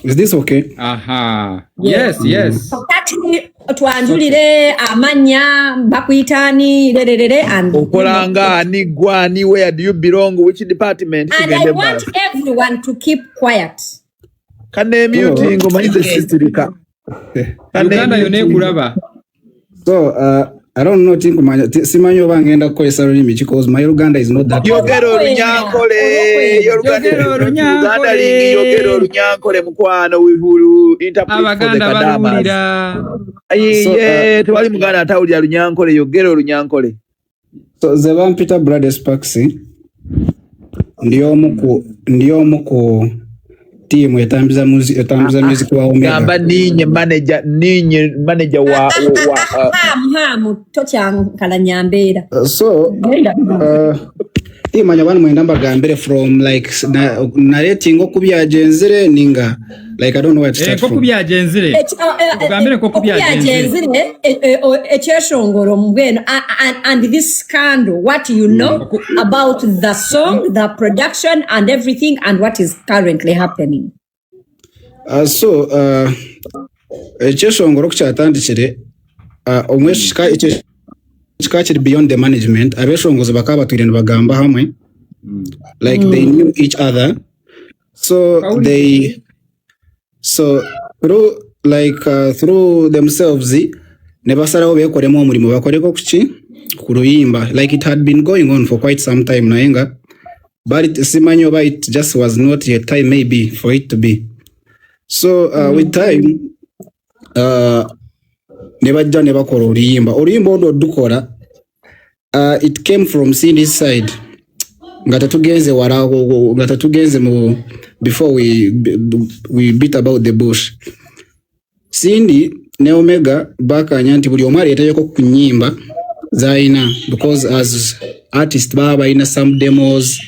Is this okay? Aha. Yes, yes. Kati twanjulire amanya bakuyitani and Okolanga ni gwani, where do you belong, which department? And I want everyone to keep quiet. Kane muting omanyize sitirika. Uganda yone kulaba. So I don't know simanyo bangenda kukozesa lulimi because my Uganda is not that. Yogero runyankole, yogero runyankole, yogero runyankole mukwano wihulu interpret for the kadamas. Aye, twali muganda atawulira runyankole, yogero runyankole. So Zevan Peter Brothers Paxi ndiyo muku team etambiza music wa Omega. Gamba ninye manager wa tokyankala nyambeera. So imanya bana mwenda mbagambire from like narrating okubyagenzire ninga like I don't know what to start from. Okubyagenzire. Ogambire okubyagenzire. Ekyeshongoro mbwenu and this scandal, what you know about the song, the production and everything and what is currently happening. So ekyeshongoro kyatandikire omweshika kiri beyond the management. Abeshongozi bakaba batwire nibagamba hamwe like they knew each other, so through themselves nebasaraho bekoremo omurimo bakoreko kuki kuruyimba like it had been going on for quite some time nayenga, but simanyo ba it just was not yet time maybe for it to be. So with time nebajja nebakora oruyimba ondo dukora it came from Cindy's side ngata tugenze mu before we beat about the bush. Cindy ne Omega bakanya nti buli omari etayeko kunyimba zaina because as artist baba ina some demos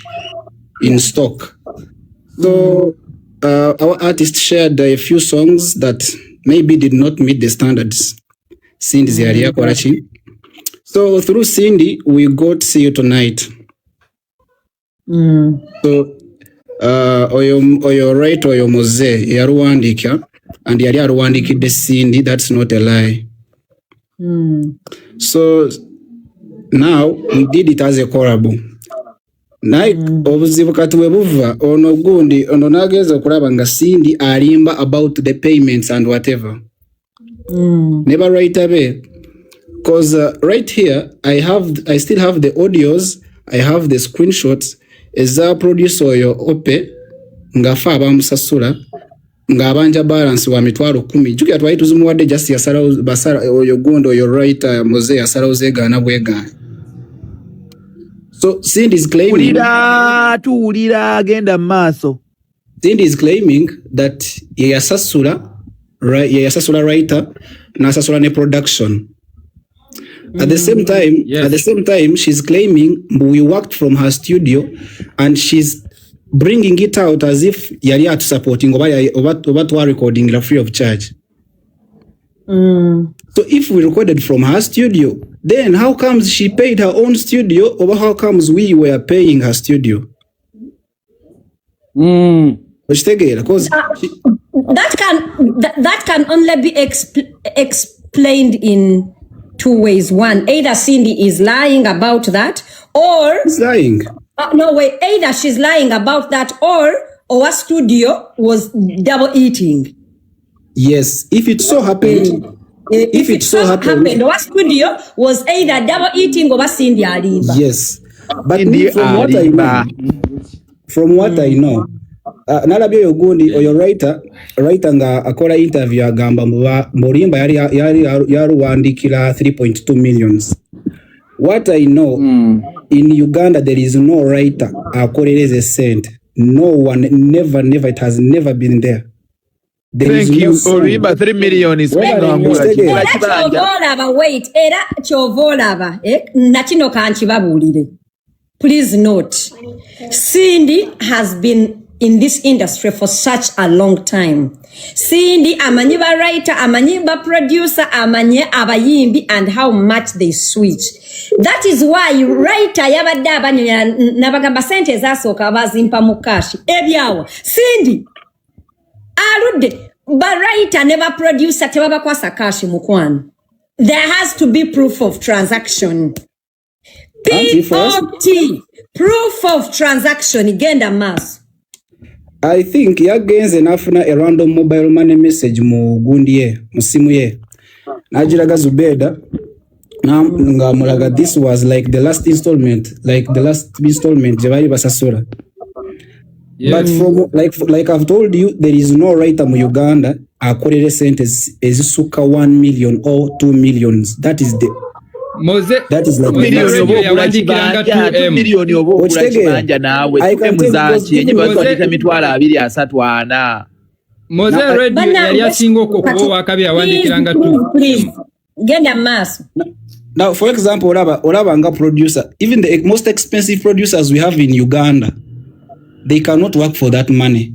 in stock. So our artist shared a few songs that maybe did not meet the standards Cindy's area Kwarachi. So through Cindy we got See You Tonight. So oyo right oyo moze yaruwandika and yali aruwandikide Cindy, that's not a lie. So now we did it as a collab. Like obuzibu katuwe buva ono gundi ono nageza okulaba nga Cindy alimba about the payments and whatever. Never right away, because right here I still have the audios, I have the screenshots. Eza producer oyo ope ngafa abamusasula ngabanja balance wa mitwalo 10 juki atwaye tuzumuwadde just yasala basala oyo gondo oyo writer moze yasala ozega na bwega. So Cindy is claiming tuulira agenda maso. Cindy is claiming that yasasula writer na sasula ne production. At the same time, she's claiming we worked from her studio, and she's bringing it out as if yali at supporting oba recording la free of charge. So if we recorded from her studio, then how comes she paid her own studio, or how comes we were paying her studio? Because that can only be explained in two ways. One, either Cindy is lying about that, or she's lying. No way. Either she's lying about that, or our studio was double eating. Yes, if it so happened. If it so happened, our studio was either double eating or Cindy alimba. Yes, but from what I know, nalabyo yogundi oyo writer nga akola interview agamba mulimba yali wandikira 3.2 millions. What I know, in Uganda there is no writer akolereze cent. No one, never, it has never been there. Thank you. Olimba 3 million is wait, era chovolaba nakino kanchibabulire. Please note, Cindy has been in this industry for such a long time. Cindy amanyi ba writer, amanyi ba producer, amanyi abayimbi and how much they switch. That is why writer yabadde abanyonya nabagamba sente zasoka bazimpa mu cash ebyawo. Cindy Aludde, but writer never producer tebaba kwasa cash mukwano. There has to be proof of transaction. POT, proof of transaction, igenda mass. I think yagenze nafuna a random mobile money message mu gundi ye, mu simu ye. Najiraga Zubeda, ngamulaga this was like the last installment je bali basasura. But from like I've told you, there is no writer mu Uganda akorere sentence ezisuka 1 million or 2 millions. That is like million obo kulachibanja nawe muzachi yenye batwalita mitwala 234 Moze radio yali asingo ko wakabi awandikiranga tu. Please genda mass. Now for example olaba nga producer, even the most expensive producers we have in Uganda, they cannot work for that money.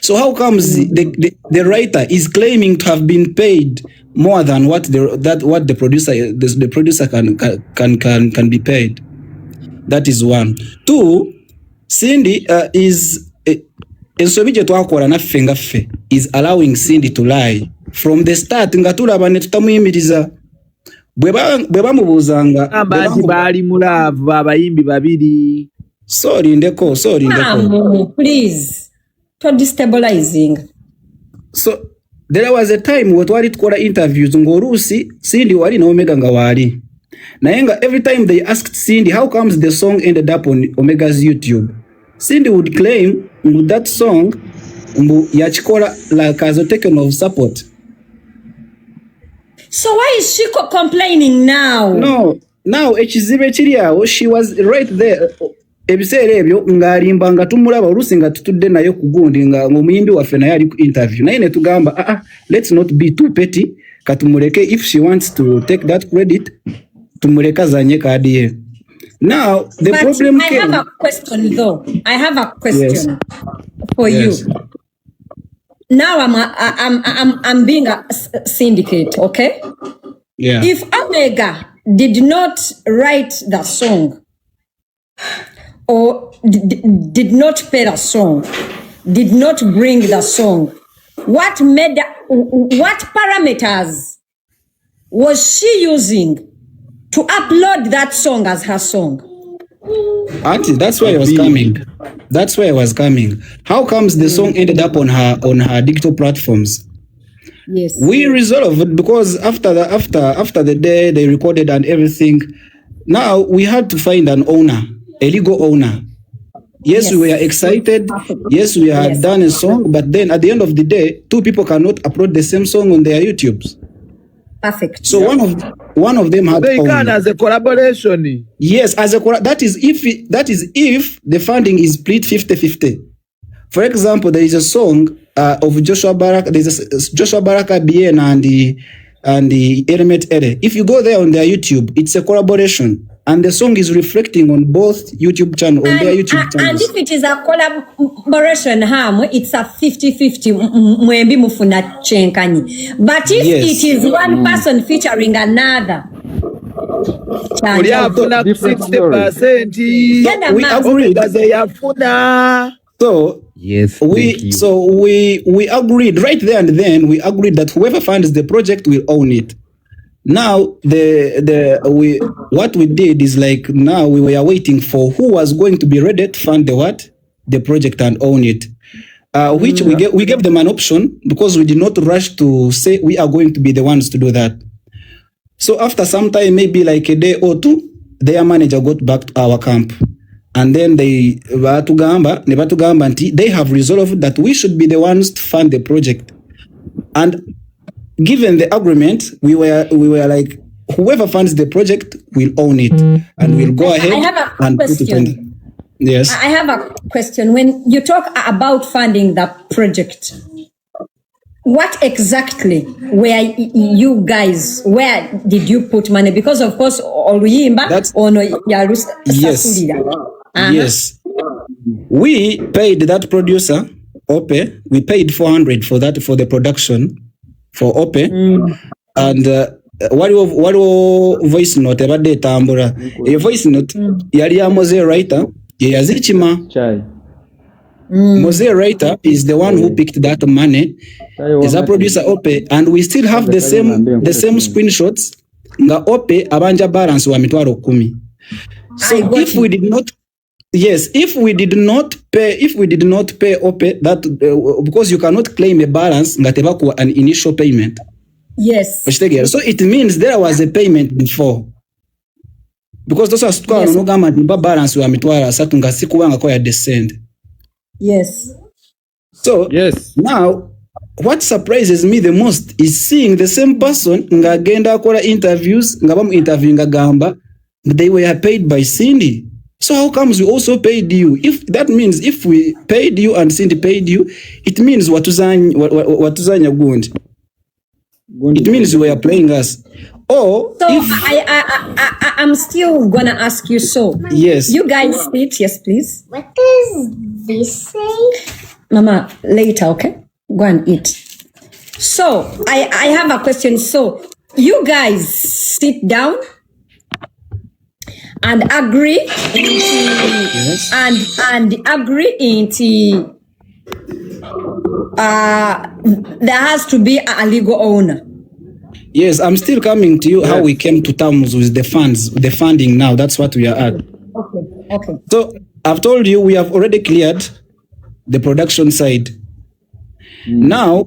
So how comes the writer is claiming to have been paid more than what the producer can be paid? That is one. Two, Cindy is ensobije twakora na fengafe is allowing Cindy to lie from the start. Ngatulaba ne tutamuyimiriza bweba mubuzanga ambazi bali mulavu abayimbi babiri. Sorry ndeko. Please. To destabilizing. So there was a time we twali tukora interviews ngorusi Cindy wali na Omega nga wali. Nayenga every time they asked Cindy how comes the song ended up on Omega's YouTube, Cindy would claim that song yachikola like as a token of support. So why is she complaining now? No, now ekizibe kiriawo, she was right there. Ebisere ebyo ngalimba nga tumulaba olusi nga tutudde nayo kugundi nga omuyimbi waffe naye ali ku interview naye ne tugamba let's not be too petty, katumuleke if she wants to take that credit tumuleka zanye kadi ye. Now the problem I have a question though. I have a question for you. Now I'm being a syndicate, okay? Yeah. If Omega did not write the song or did not pay the song, did not bring the song, what parameters was she using to upload that song as her song? Auntie, that's why I was coming. How comes the song ended up on her digital platforms? Yes. We resolved it because after the day they recorded and everything, now we had to find an owner, a legal owner. Yes, we were excited. Yes, we had done a song, but then at the end of the day, two people cannot upload the same song on their YouTubes. Perfect. So one of them had they can as a collaboration. Yes, that is if the funding is split 50-50. For example, there is a song of Joshua Baraka. There's a Joshua Baraka BN and the Element Elle. If you go there on their YouTube, it's a collaboration, and the song is reflecting on both YouTube channel on their YouTube channels. And if it is a collaboration, it's a 50-50. Mwembi mufuna chenkani. But if it is one person featuring another, we have 60%. We agreed. So yes, we agreed right there and then. We agreed that whoever funds the project will own it. Now what we did is like now we were waiting for who was going to be ready to fund the project and own it. Which we gave them an option because we did not rush to say we are going to be the ones to do that. So after some time, maybe like a day or two, their manager got back to our camp. And then they have resolved that we should be the ones to fund the project. And given the agreement, we were like, whoever funds the project will own it, and we'll go ahead. I have a question. Yes. I have a question. When you talk about funding the project, what exactly were you guys? Where did you put money? Because of course, Oluyimba ono Yarus. Yes. Yes. We paid that producer, Ope. We paid 400 for that, for the production for Ope. And what voice note about the tambura? A voice note, yari amoze writer, yazirichima. Chai. Mose writer is the one who picked that money. Is a producer Ope, and we still have the same screenshots. Nga Ope abanja balance wa mitwaro 10. So if we did not, yes, if we did not pay Ope that because you cannot claim a balance ngateba ku an initial payment. Yes. So it means there was a payment before. Because those are square no gama ba balance wa mitwaro asatu ngasikuwanga ko ya descend. Yes. So now what surprises me the most is seeing the same person ngagenda akola interviews ngabamu interviewing gamba they were paid by Cindy. So how comes we also paid you? If that means if we paid you and Cindy paid you, it means watuzanya gundi. It means you were playing us. Or so I'm still gonna ask you. So yes, you guys sit. Yes, please. What does this say? Mama, later, okay? Go and eat. So I have a question. So you guys sit down and agree yes. and agree into there has to be a legal owner. Yes, I'm still coming to you how we came to terms with the funding now. That's what we are at. Okay. So I've told you we have already cleared the production side. Now,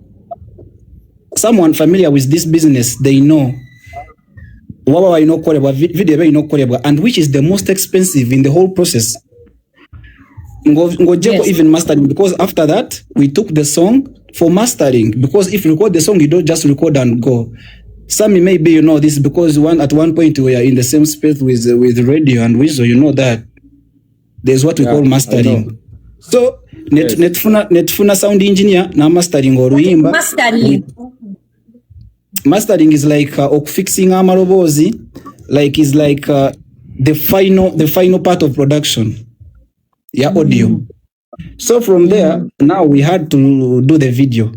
someone familiar with this business, they know and which is the most expensive in the whole process. Yes. Even mastering, because after that we took the song for mastering, because if you record the song you don't just record and go. Some maybe you know this because at one point we are in the same space with radio and Weasel, you know that there's what we call mastering. So netfuna sound engineer na mastering oruyimba. Mastering is like fixing amarobozi, like is like the final part of production. Yeah, audio. So from there, now we had to do the video.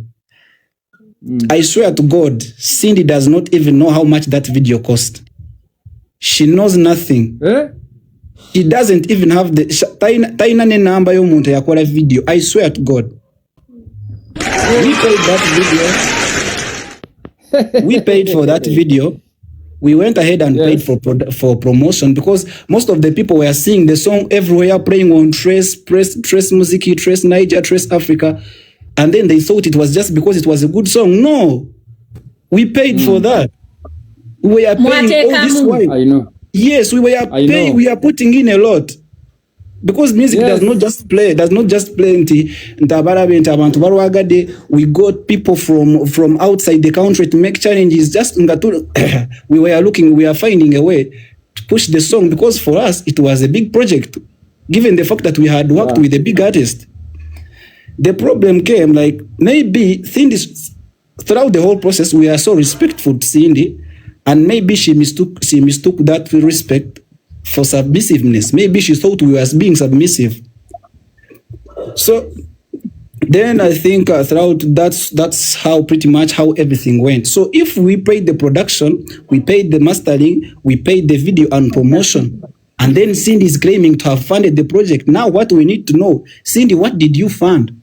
I swear to God, Cindy does not even know how much that video cost. She knows nothing. She doesn't even have the taina ne namba yo muntu yakola video. I swear to God. We paid that video. We paid for that video. We went ahead and paid for promotion because most of the people were seeing the song everywhere, playing on Trace Music, Trace Niger, Trace Africa. And then they thought it was just because it was a good song. No, we paid for that. We are paying all this while. I know. Yes, we paying. We are putting in a lot because music does not just play. We got people from outside the country to make challenges. Just we are finding a way to push the song because for us it was a big project, given the fact that we had worked with a big artist. The problem came like maybe Cindy, throughout the whole process, we are so respectful to Cindy, and maybe she mistook that respect for submissiveness. Maybe she thought we were being submissive. So then I think throughout that's how pretty much how everything went. So if we paid the production, we paid the mastering, we paid the video and promotion, and then Cindy is claiming to have funded the project. Now what we need to know, Cindy, what did you fund?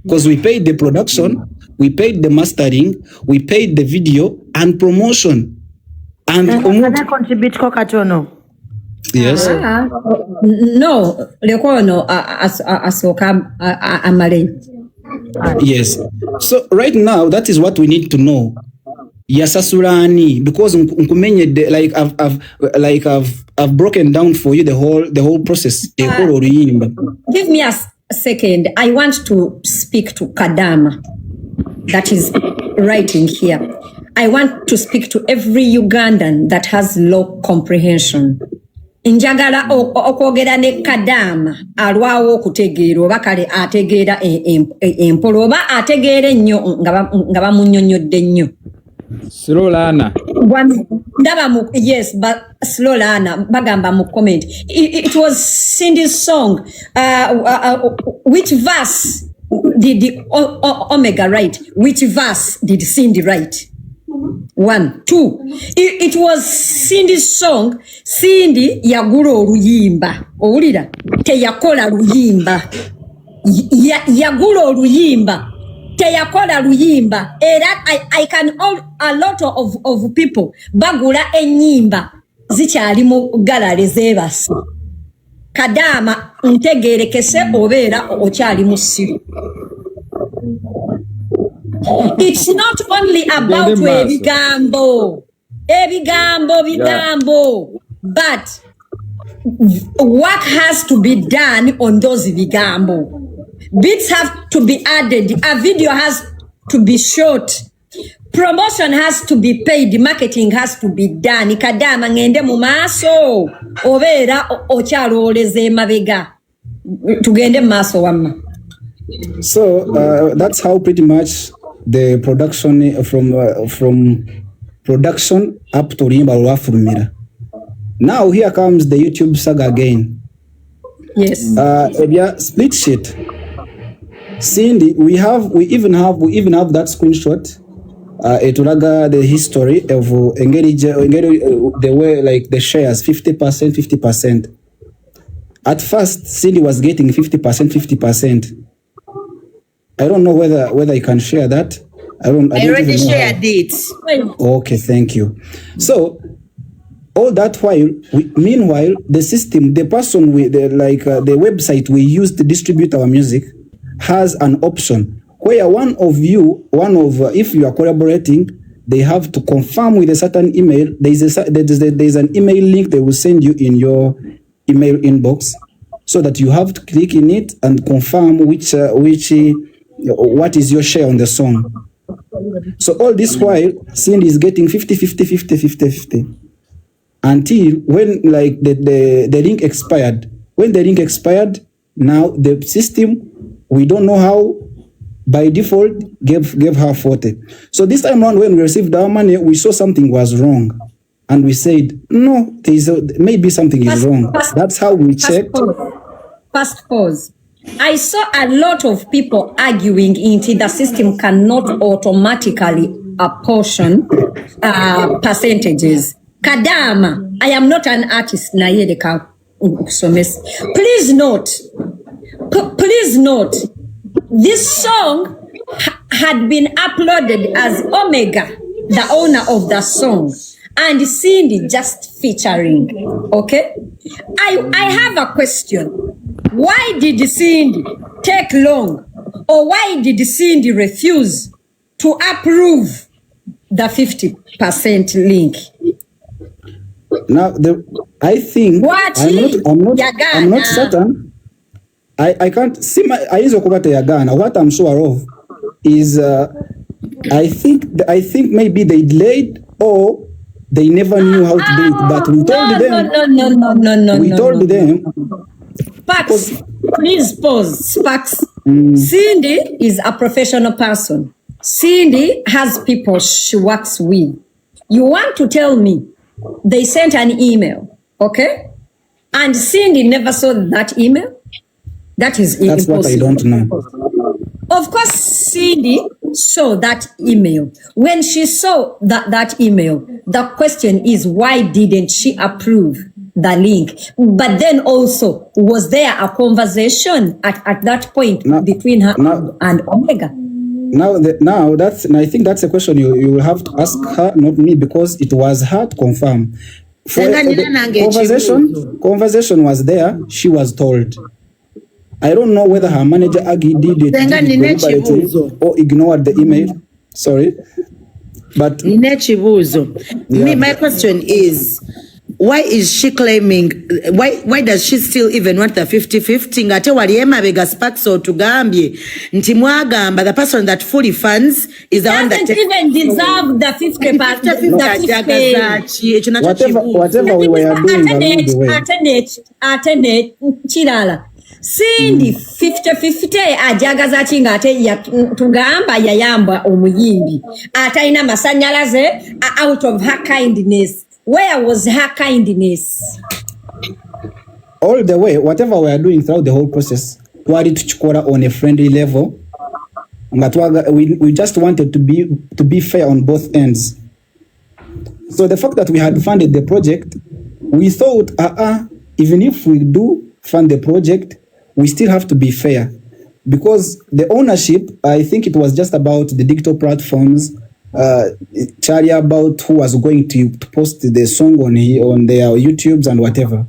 Because we paid the production, we paid the mastering, we paid the video and promotion. And can I contribute Kokatono? Yes. No, Lekono asoka amale. Yes. So right now that is what we need to know. Yasasurani, because I've broken down for you the whole process. Give me a second. I want to speak to Kadama that is writing here. I want to speak to every Ugandan that has low comprehension. Njagala okwogera ne Kadama alwawo kutegeera oba kale ategeera empolo oba ategeera ennyo nga bamunnyonnyodde nnyo. Slow Lana. Yes, but Slow Lana bagamba mu comment. It was Cindy's song. Which verse did Omega write? Which verse did Cindy write? 1, 2. It was Cindy's song. Cindy yagula oluyimba. Owulira? Teyakola luyimba. Yagula oluyimba. Teyakola luyimba. Era I can a lot of people bagula enyimba zikyali mu galare zebasi. Kadama ntegerekese obeera okyali musiru. It's not only about ebigambo, but work has to be done on those bigambo. Beats have to be added. A video has to be shot. Promotion has to be paid. Marketing has to be done. Kadama ngende mu maaso obeera okyalooleza emabega. Tugende mu maaso wamma. So that's how pretty much the production from production up to Rimba Wafurumira. Now here comes the YouTube saga again. Yes. Split sheet. Cindy, we even have that screenshot. Etulaga the history of engage the way like the shares 50%. At first, Cindy was getting 50%. I don't know whether you can share that. I already shared it. Okay, thank you. So all that while, meanwhile, the system, the person with the website we use to distribute our music has an option where if you are collaborating, they have to confirm with a certain email. There's an email link they will send you in your email inbox, so that you have to click in it and confirm what is your share on the song. So all this while, Cindy is getting 50 until when like the link expired. When the link expired, now the system, we don't know how, by default gave her 40. So this time around, when we received our money, we saw something was wrong, and we said no, maybe something is wrong. That's how we checked. First pause. I saw a lot of people arguing into the system cannot automatically apportion percentages. Kadama, I am not an artist. Please note, this song had been uploaded as Omega, the owner of the song, and Cindy just featuring. Okay, I have a question. Why did Cindy take long, or why did Cindy refuse to approve the 50% link? Now, I think I'm not certain. I can't see my eyes Yagana. What I'm sure of is I think maybe they delayed, or they never knew how to do it. But we told them. We told them. Sparks, please pause. Sparks. Cindy is a professional person. Cindy has people she works with. You want to tell me they sent an email, okay? And Cindy never saw that email? That's impossible. What I don't know. Of course, Cindy saw that email. When she saw that email, the question is, why didn't she approve the link? But then also, was there a conversation at that point between her and Omega? I think that's a question you will have to ask her, not me, because it was her to confirm. Conversation was there. She was told. I don't know whether her manager did it deliberately or ignored the email. Sorry, but my question is, why is she claiming? Why does she still even want the 50-50? Ngate waliema bega Sparks or tugambye nti mwagamba the person that fully funds is the one that doesn't even deserve the 50%. Whatever we were doing, attended Chilala. Cindy 50-50 ajagaza chinga ate tugamba yayamba omuyimbi ataina masanyalaze out of her kindness. Where was her kindness? All the way, whatever we are doing throughout the whole process, twali tuchikora on a friendly level. We just wanted to be fair on both ends. So the fact that we had funded the project, we thought, even if we do fund the project, we still have to be fair. Because the ownership, I think it was just about the digital platforms, Charlie about who was going to post the song on their YouTubes and whatever.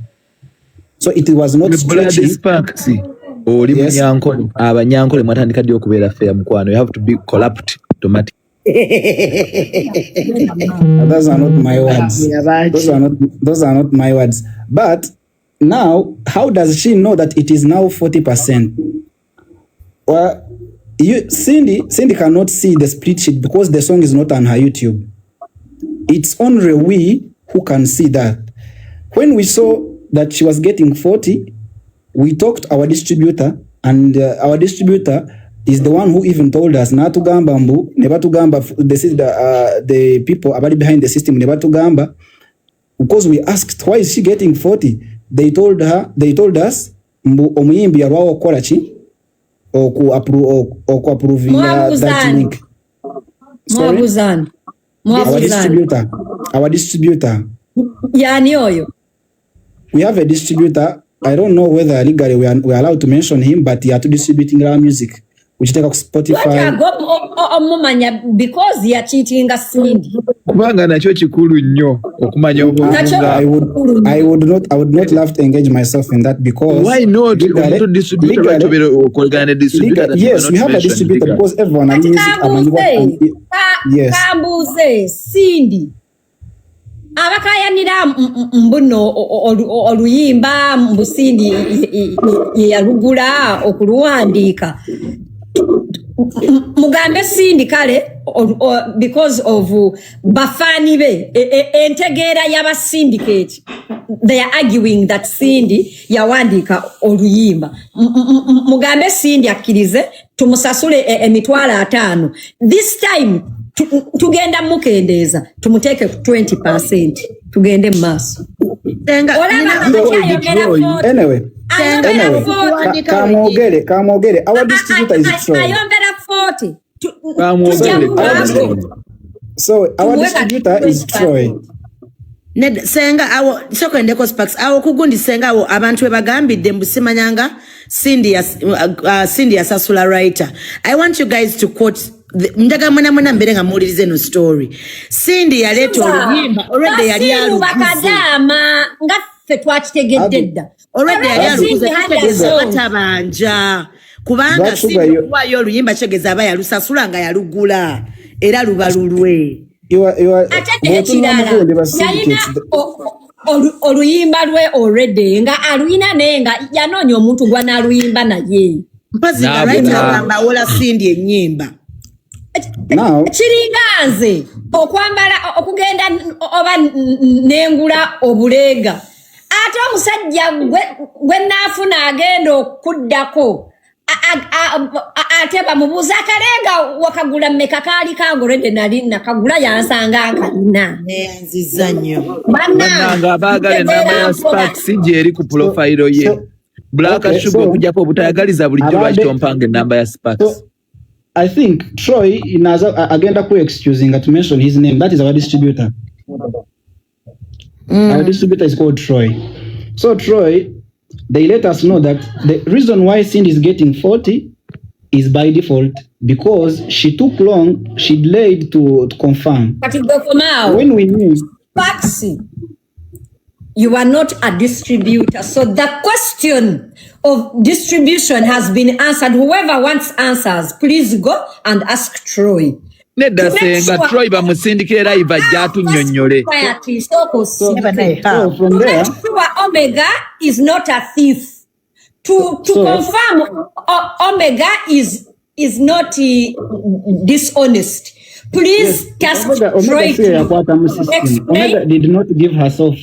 So it was not stretching. Yes. Abanyankole mwatandika dio kubeera fair mukwano. You have to be corrupt automatic. Those are not my words. Those are not my words. But now, how does she know that it is now 40%? Well, Cindy cannot see the split sheet because the song is not on her YouTube. It's only we who can see that. When we saw that she was getting 40, we talked to our distributor, and our distributor is the one who even told us natugamba mbu nebatugamba the people abali behind the system nebatugamba, because we asked why is she getting 40. They told us mbu omuyimbi alwawo okola ki oku approve that link. Our distributor. Yani oyo. We have a distributor. I don't know whether legally we are allowed to mention him, but he are distributing our music, which take up Spotify. Because he are cheating us. Kubanga nakyo kikulu nnyo okumanya I would not love to engage myself in that, because why not? Yes, we have a distributor because everyone has music. Yes. Cindy. Abakayanira mbuno oluyimba mbusindi yalugula okuluwandika mugambe Cindy kale because of bafani be entegeera yaba syndicate, they are arguing that Cindy yawandika oluyimba. Mugambe Cindy akkirize tumusasule emitwalo 5. This time tugenda mukendeeza tumuteke 20%, tugende maso. Anyway, kamogere our distributor is Troy. So our distributor is Troy. Ned senga awo sokendeko sparks awo kugundi senga awo abantu webagambidde mbusimanyanga Cindy Sasula writer. I want you guys to quote mjaga mwana mbere nga mulirize no story. Cindy yaleto oluyimba already yali bakadama nga ffe twakitegedde already yali alukuza batabanja kubanga Cindy wayo oluyimba kyegeza aba yalusasula nga yalugula era lubalulwe. Oluyimba lwe already nga alwina nenga yanoonya omuntu gwa naluyimba naye mpazi nga right agamba wola Cindy ennyimba. Now Chiringanze okwambala okugenda oba nengula obulega ate omusajja gwe naafuna agenda okuddako ate bamubuuza akalega wakagula mmeka kaali kangolede nali nakagula yansanga nkalina neyanziza nnyo bannanga abaagala enamba ya Sparks gyeri ku profile ye Black Sugar okujjako obutayagaliza bulijjo lwakitompanga enamba ya Sparks. I think Troy agenda ku excusing to mention his name. That is our distributor. Our distributor is called Troy. So Troy, they let us know that the reason why Cindy is getting 40 is by default because she took long, she delayed to confirm. When we knew Paxi, you are not a distributor. So the question of distribution has been answered. Whoever wants answers, please go and ask Troy. Nedda senga Troy bamusindikira live ajatu nyonyole. So from there, Omega is not a thief. To confirm Omega is not dishonest. Please task Troy. Omega did not give herself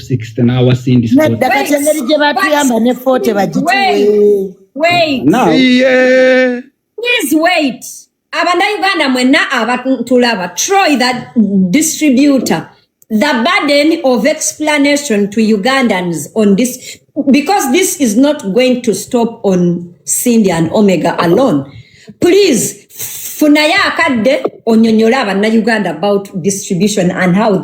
16 hours in this. Wait. Now, please wait. Abanda Uganda mwena abatulaba Troy, that distributor, the burden of explanation to Ugandans on this, because this is not going to stop on Cindy and Omega alone. Please funa ya akadde onyonyola abanayuganda about distribution and how